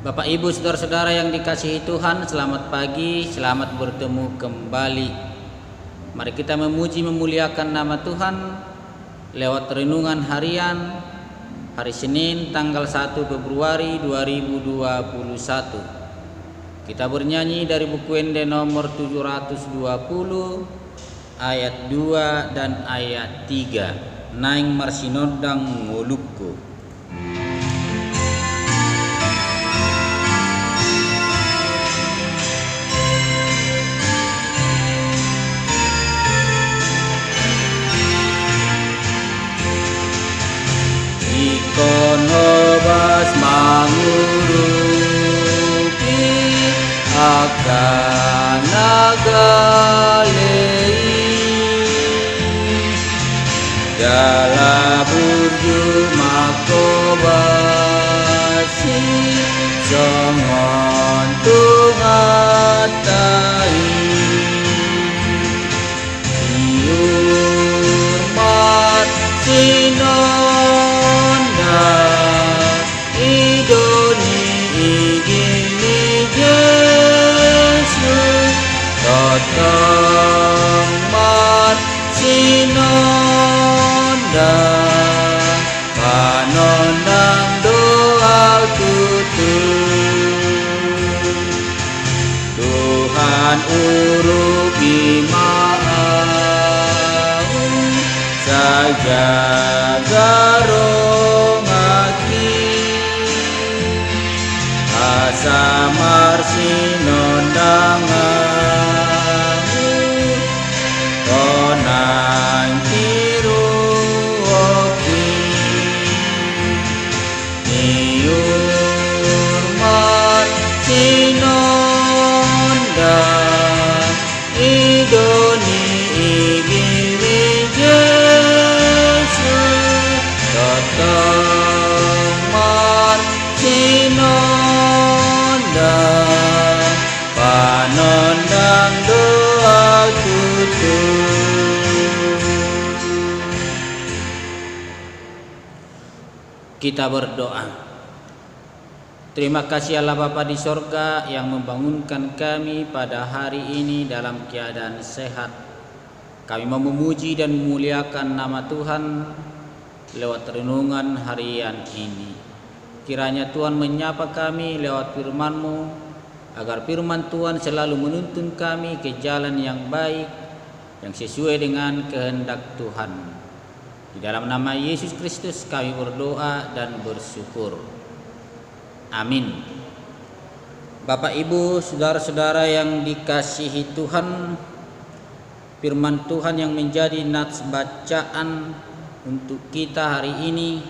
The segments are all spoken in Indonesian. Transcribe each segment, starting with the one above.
Bapak Ibu saudara-saudara yang dikasihi Tuhan, selamat pagi, selamat bertemu kembali. Mari kita memuji memuliakan nama Tuhan lewat renungan harian hari Senin tanggal 1 Februari 2021. Kita bernyanyi dari buku Ende nomor 720 ayat 2 dan ayat 3. Naing marsinodang ngolukku. Konobas mangurupi akan nagalei jala burju makobasi songon tungatai iurmat idoni igini Yesus totong mat sinonda panondang doa tutup Tuhan urupi mau saja garong samar sinondangamu konang tiru oki niurmat sinondang idoni igiri Yesus totomar panondang doa tutup. Kita berdoa. Terima kasih Allah Bapa di sorga yang membangunkan kami pada hari ini dalam keadaan sehat. Kami mau memuji dan memuliakan nama Tuhan lewat renungan harian ini. Kiranya Tuhan menyapa kami lewat firman-Mu, agar firman Tuhan selalu menuntun kami ke jalan yang baik, yang sesuai dengan kehendak Tuhan. Di dalam nama Yesus Kristus kami berdoa dan bersyukur. Amin. Bapak Ibu, saudara-saudara yang dikasihi Tuhan, firman Tuhan yang menjadi nats bacaan untuk kita hari ini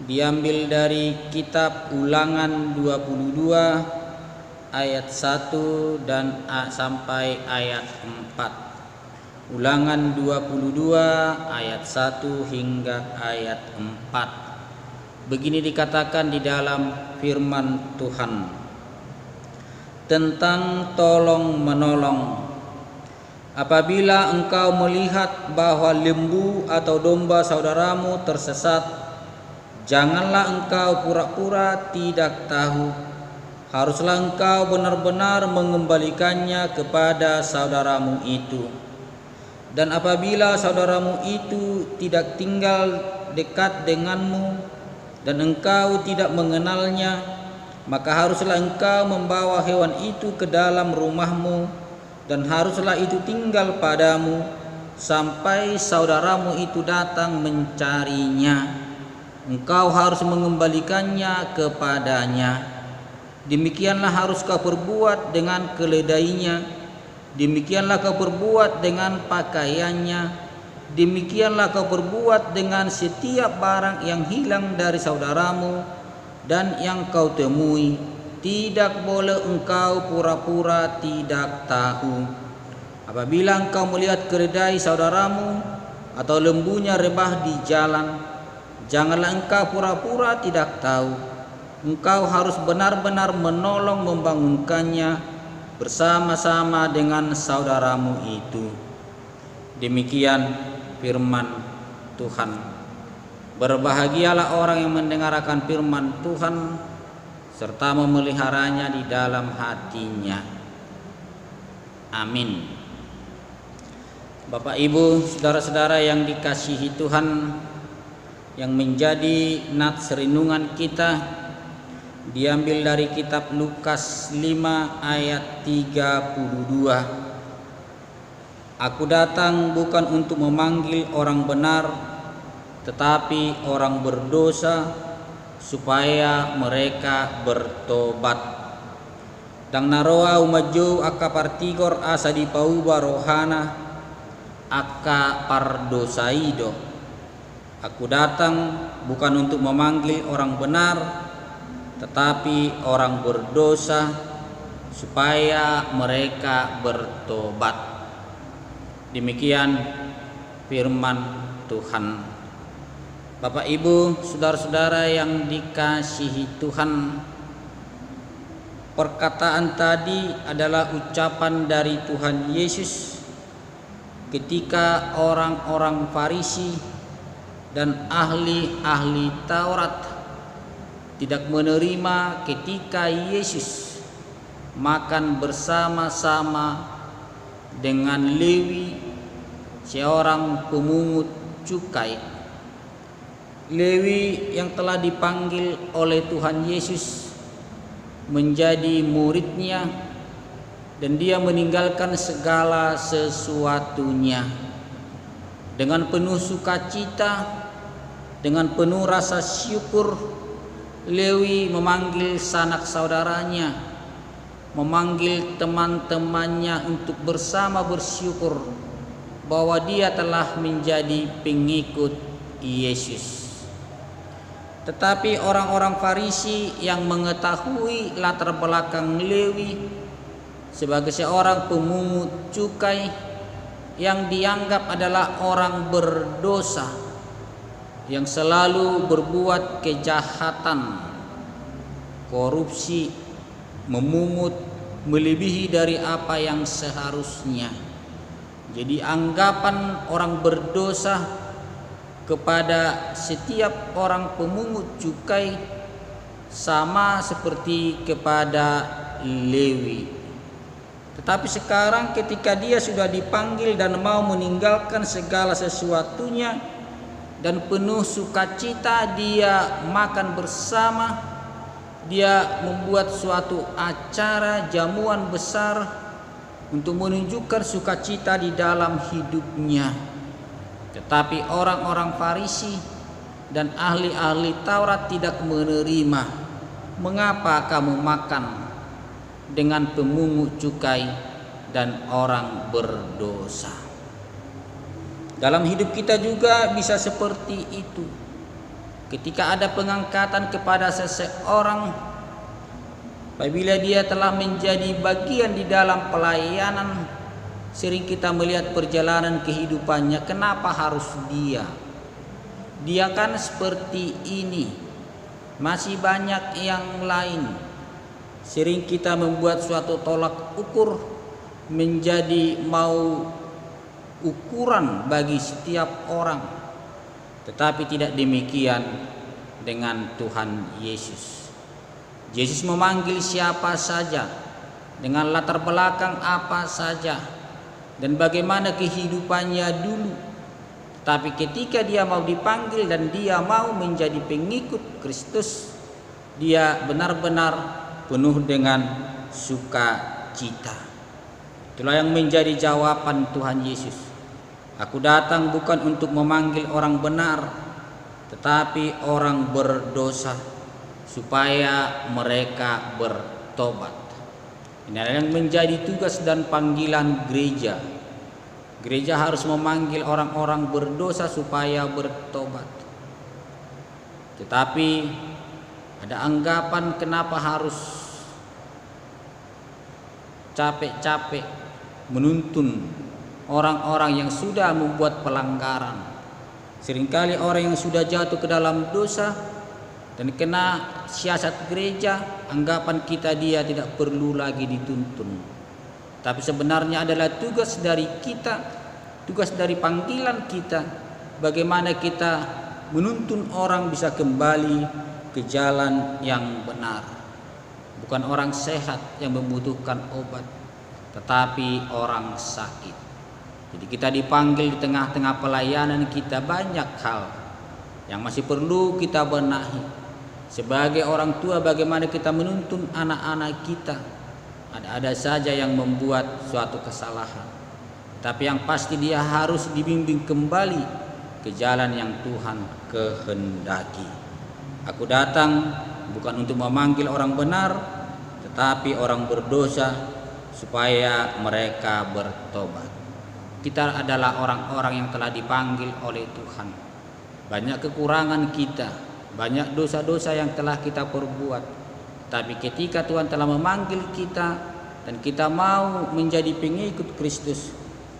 diambil dari kitab Ulangan 22 ayat 1 dan sampai ayat 4. Ulangan 22 ayat 1 hingga ayat 4. Begini dikatakan di dalam firman Tuhan tentang tolong menolong. Apabila engkau melihat bahwa lembu atau domba saudaramu tersesat, janganlah engkau pura-pura tidak tahu. Haruslah engkau benar-benar mengembalikannya kepada saudaramu itu. Dan apabila saudaramu itu tidak tinggal dekat denganmu dan engkau tidak mengenalnya, maka haruslah engkau membawa hewan itu ke dalam rumahmu dan haruslah itu tinggal padamu sampai saudaramu itu datang mencarinya. Engkau harus mengembalikannya kepadanya. Demikianlah harus kau perbuat dengan keledainya. Demikianlah kau perbuat dengan pakaiannya. Demikianlah kau perbuat dengan setiap barang yang hilang dari saudaramu dan yang kau temui. Tidak boleh engkau pura-pura tidak tahu. Apabila engkau melihat keledai saudaramu atau lembunya rebah di jalan, janganlah engkau pura-pura tidak tahu. Engkau harus benar-benar menolong membangunkannya bersama-sama dengan saudaramu itu. Demikian firman Tuhan. Berbahagialah orang yang mendengarkan firman Tuhan serta memeliharanya di dalam hatinya. Amin. Bapak, Ibu, saudara-saudara yang dikasihi Tuhan, yang menjadi nats renungan kita diambil dari kitab Lukas 5 ayat 32. Aku datang bukan untuk memanggil orang benar, tetapi orang berdosa, supaya mereka bertobat. Dang naroa umajo aka partigor asa di pauba rohana aka pardosaido. Aku datang bukan untuk memanggil orang benar, tetapi orang berdosa, supaya mereka bertobat. Demikian firman Tuhan. Bapak, Ibu, saudara-saudara yang dikasihi Tuhan, perkataan tadi adalah ucapan dari Tuhan Yesus ketika orang-orang Farisi dan ahli-ahli Taurat tidak menerima ketika Yesus makan bersama-sama dengan Lewi, seorang pemungut cukai. Lewi yang telah dipanggil oleh Tuhan Yesus menjadi muridnya, dan dia meninggalkan segala sesuatunya dengan penuh sukacita, dengan penuh rasa syukur. Lewi memanggil sanak saudaranya, memanggil teman-temannya untuk bersama bersyukur bahwa dia telah menjadi pengikut Yesus. Tetapi orang-orang Farisi yang mengetahui latar belakang Lewi sebagai seorang pemungut cukai yang dianggap adalah orang berdosa, yang selalu berbuat kejahatan, korupsi, memungut melebihi dari apa yang seharusnya. Jadi anggapan orang berdosa kepada setiap orang pemungut cukai sama seperti kepada Lewi. Tetapi sekarang ketika dia sudah dipanggil dan mau meninggalkan segala sesuatunya dan penuh sukacita dia makan bersama, dia membuat suatu acara jamuan besar untuk menunjukkan sukacita di dalam hidupnya. Tetapi orang-orang Farisi dan ahli-ahli Taurat tidak menerima. Mengapa kamu makan dengan pemungut cukai dan orang berdosa? Dalam hidup kita juga bisa seperti itu. Ketika ada pengangkatan kepada seseorang, apabila dia telah menjadi bagian di dalam pelayanan, sering kita melihat perjalanan kehidupannya, kenapa harus dia? Dia kan seperti ini, masih banyak yang lain. Sering kita membuat suatu tolak ukur menjadi mau ukuran bagi setiap orang. Tetapi tidak demikian dengan Tuhan Yesus. Yesus memanggil siapa saja, dengan latar belakang apa saja, dan bagaimana kehidupannya dulu. Tapi ketika dia mau dipanggil dan dia mau menjadi pengikut Kristus, dia benar-benar penuh dengan sukacita. Itulah yang menjadi jawaban Tuhan Yesus. Aku datang bukan untuk memanggil orang benar, tetapi orang berdosa, supaya mereka bertobat. Ini adalah yang menjadi tugas dan panggilan gereja. Gereja harus memanggil orang-orang berdosa supaya bertobat. Tetapi ada anggapan kenapa harus capek-capek menuntun orang-orang yang sudah membuat pelanggaran. Seringkali orang yang sudah jatuh ke dalam dosa dan kena siasat gereja, anggapan kita dia tidak perlu lagi dituntun. Tapi sebenarnya adalah tugas dari kita, tugas dari panggilan kita, bagaimana kita menuntun orang bisa kembali ke jalan yang benar. Bukan orang sehat yang membutuhkan obat, tetapi orang sakit. Jadi kita dipanggil di tengah-tengah pelayanan kita, banyak hal yang masih perlu kita benahi. Sebagai orang tua, bagaimana kita menuntun anak-anak kita. Ada saja yang membuat suatu kesalahan, tapi yang pasti dia harus dibimbing kembali ke jalan yang Tuhan kehendaki. Aku datang bukan untuk memanggil orang benar, tetapi orang berdosa supaya mereka bertobat. Kita adalah orang-orang yang telah dipanggil oleh Tuhan. Banyak kekurangan kita, banyak dosa-dosa yang telah kita perbuat. Tapi ketika Tuhan telah memanggil kita dan kita mau menjadi pengikut Kristus,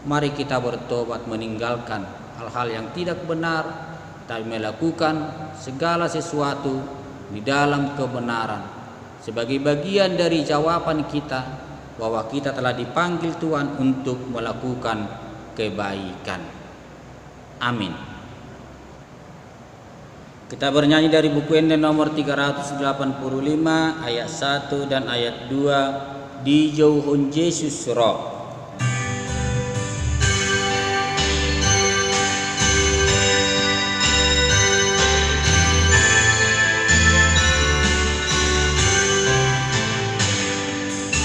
mari kita bertobat, meninggalkan hal-hal yang tidak benar, tapi melakukan segala sesuatu di dalam kebenaran. Sebagai bagian dari jawaban kita bahwa kita telah dipanggil Tuhan untuk melakukan kebaikan. Amin. Kita bernyanyi dari buku Enden nomor 385 ayat 1 dan ayat 2, Di jauhun Yesus roh.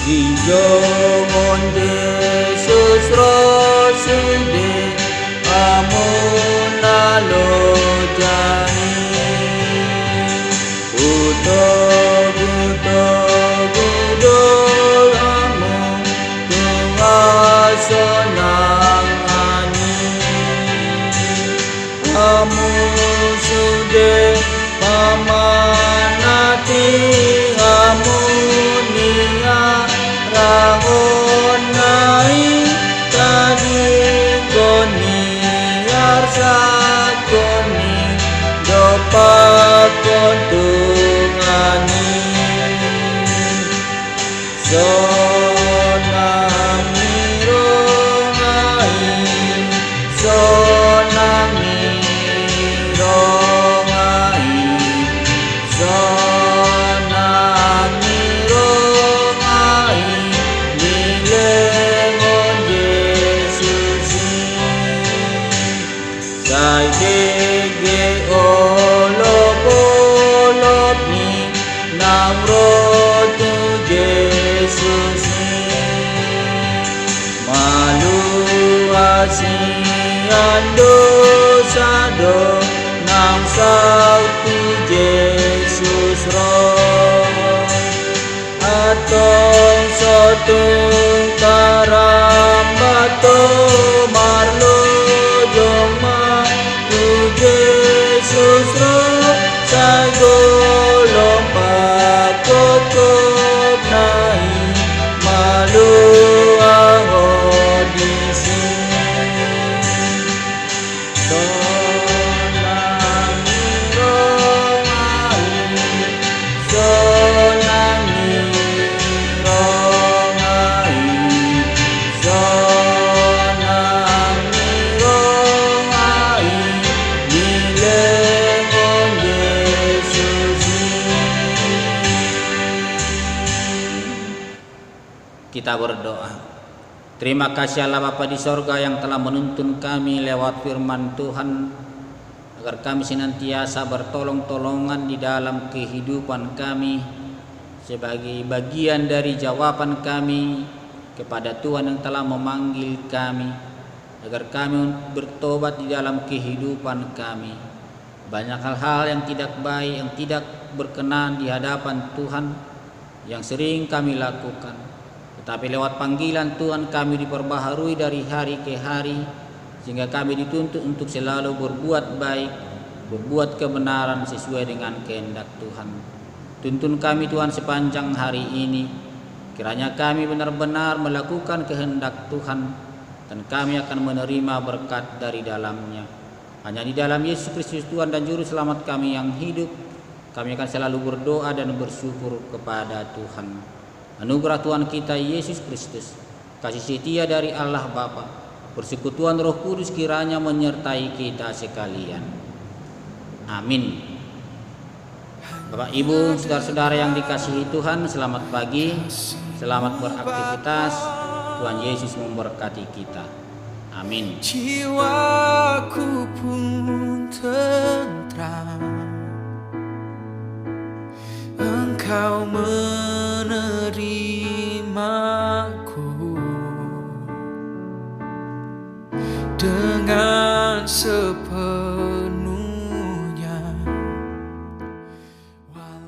Di jauhun Yesus roh sude amun alojani Gudol amun tungasonang ani amun sude pamanati amun niya Ragonai tadi koni arsakoni dopak kontungani sonami rongai sonami rongai sonami rongai nilengon Yesus sai dege olop ni nang rotu Yesus malu asian dosa do nang sautu Yesus roh atong sotung karambato marlo joma tu Yesus roh sai golong pakokop nai malu ahodisi sonami rongai sonami rongai sonami rongai nilengon Yesus. Kita berdoa. Terima kasih Allah Bapa di sorga yang telah menuntun kami lewat firman Tuhan, agar kami senantiasa bertolong-tolongan di dalam kehidupan kami sebagai bagian dari jawaban kami kepada Tuhan yang telah memanggil kami, agar kami bertobat di dalam kehidupan kami. Banyak hal-hal yang tidak baik, yang tidak berkenan di hadapan Tuhan yang sering kami lakukan. Tetapi lewat panggilan Tuhan kami diperbaharui dari hari ke hari, sehingga kami dituntut untuk selalu berbuat baik, berbuat kebenaran sesuai dengan kehendak Tuhan. Tuntun kami Tuhan sepanjang hari ini, kiranya kami benar-benar melakukan kehendak Tuhan, dan kami akan menerima berkat dari dalamnya. Hanya di dalam Yesus Kristus Tuhan dan Juru Selamat kami yang hidup, kami akan selalu berdoa dan bersyukur kepada Tuhan. Anugerah Tuhan kita Yesus Kristus, kasih setia dari Allah Bapa, persekutuan Roh Kudus kiranya menyertai kita sekalian. Amin. Bapak Ibu, saudara-saudara yang dikasihi Tuhan, selamat pagi, selamat beraktivitas. Tuhan Yesus memberkati kita. Amin. Jiwaku pun tentram, Engkau menerimaku dengan sepenuh